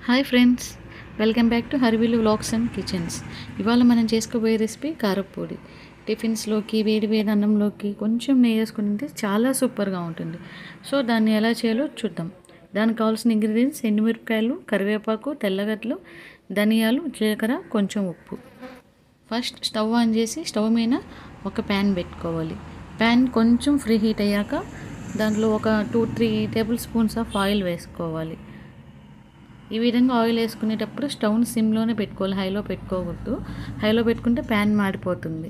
Hi friends, welcome back to హర్విలు vlogs and kitchens. ఇవాళ మనం చేసుకోబోయే రెసిపీ కారప్పొడి. టిఫిన్స్లోకి, వేడి వేడి అన్నంలోకి కొంచెం నెయ్యి వేసుకుని తింటే చాలా సూపర్గా ఉంటుంది. సో దాన్ని ఎలా చేయాలో చూద్దాం. దానికి కావాల్సిన ఇంగ్రీడియంట్స్: ఎండుమిరపకాయలు, కరివేపాకు, తెల్లగడ్డలు, ధనియాలు, జీలకర్ర, కొంచెం ఉప్పు. ఫస్ట్ స్టవ్ ఆన్ చేసి స్టవ్ మీద ఒక ప్యాన్ పెట్టుకోవాలి. ప్యాన్ కొంచెం ఫ్రీ హీట్ అయ్యాక దాంట్లో ఒక 2-3 టేబుల్ స్పూన్స్ ఆఫ్ ఆయిల్ వేసుకోవాలి. ఈ విధంగా ఆయిల్ వేసుకునేటప్పుడు స్టవ్ని సిమ్లోనే పెట్టుకోవాలి, హైలో పెట్టుకోకూడదు. హైలో పెట్టుకుంటే ప్యాన్ మాడిపోతుంది.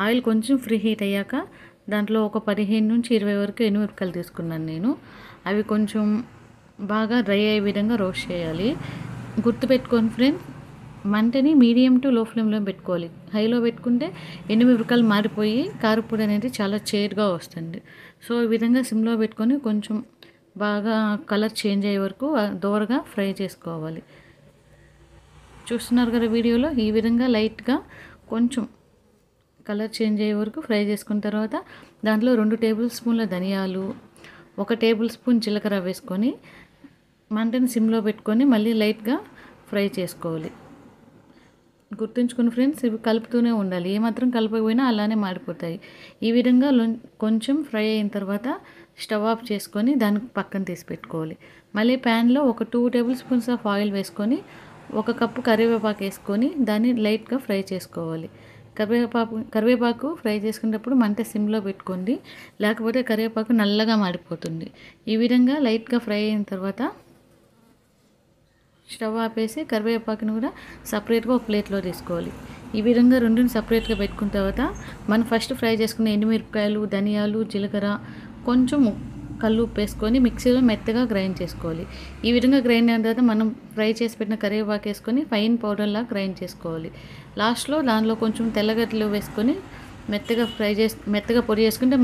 ఆయిల్ కొంచెం ఫ్రీ హీట్ అయ్యాక దాంట్లో ఒక 15 నుంచి 20 వరకు ఎండుమిరపకాయలు తీసుకున్నాను నేను. అవి కొంచెం బాగా డ్రై అయ్యే విధంగా రోస్ట్ చేయాలి. గుర్తుపెట్టుకోండి ఫ్రెండ్స్, మంటని మీడియం టు లో ఫ్లేమ్లో పెట్టుకోవాలి. హైలో పెట్టుకుంటే ఎండుమిరపకాయలు మారిపోయి కారపొడి అనేది చాలా చేదుగా వస్తుంది. సో ఈ విధంగా సిమ్లో పెట్టుకొని కొంచెం బాగా కలర్ చేంజ్ అయ్యే వరకు దోరగా ఫ్రై చేసుకోవాలి. చూస్తున్నారు కదా వీడియోలో, ఈ విధంగా లైట్గా కొంచెం కలర్ చేంజ్ అయ్యే వరకు ఫ్రై చేసుకున్న తర్వాత దాంట్లో 2 టేబుల్ స్పూన్ల ధనియాలు, 1 టేబుల్ స్పూన్ జీలకర్ర వేసుకొని మంటని సిమ్లో పెట్టుకొని మళ్ళీ లైట్గా ఫ్రై చేసుకోవాలి. గుర్తుంచుకుని ఫ్రెండ్స్, ఇవి కలుపుతూనే ఉండాలి. ఏమాత్రం కలపకపోయినా అలానే మాడిపోతాయి. ఈ విధంగా కొంచెం ఫ్రై అయిన తర్వాత స్టవ్ ఆఫ్ చేసుకొని దాన్ని పక్కన తీసి పెట్టుకోవాలి. మళ్ళీ ప్యాన్లో ఒక 2 టేబుల్ స్పూన్స్ ఆఫ్ ఆయిల్ వేసుకొని 1 కప్పు కరివేపాకు వేసుకొని దాన్ని లైట్గా ఫ్రై చేసుకోవాలి. కరివేపాకు ఫ్రై చేసుకునేటప్పుడు మంట సిమ్లో పెట్టుకోండి, లేకపోతే కరివేపాకు నల్లగా మాడిపోతుంది. ఈ విధంగా లైట్గా ఫ్రై అయిన తర్వాత స్టవ్ ఆపేసి కరివేపాకుని కూడా సపరేట్గా ఒక ప్లేట్లో తీసుకోవాలి. ఈ విధంగా రెండుని సపరేట్గా పెట్టుకున్న తర్వాత మనం ఫస్ట్ ఫ్రై చేసుకున్న ఎండుమిరపకాయలు, ధనియాలు, జీలకర్ర, కొంచెం కల్లుప్పు వేసుకొని మిక్సీలో మెత్తగా గ్రైండ్ చేసుకోవాలి. ఈ విధంగా గ్రైండ్ అయిన తర్వాత మనం ఫ్రై చేసి పెట్టిన కరివేపాకు వేసుకొని ఫైన్ పౌడర్లా గ్రైండ్ చేసుకోవాలి. లాస్ట్లో దానిలో కొంచెం తెల్లగడ్డలు వేసుకొని మెత్తగా పొడి చేసుకుంటే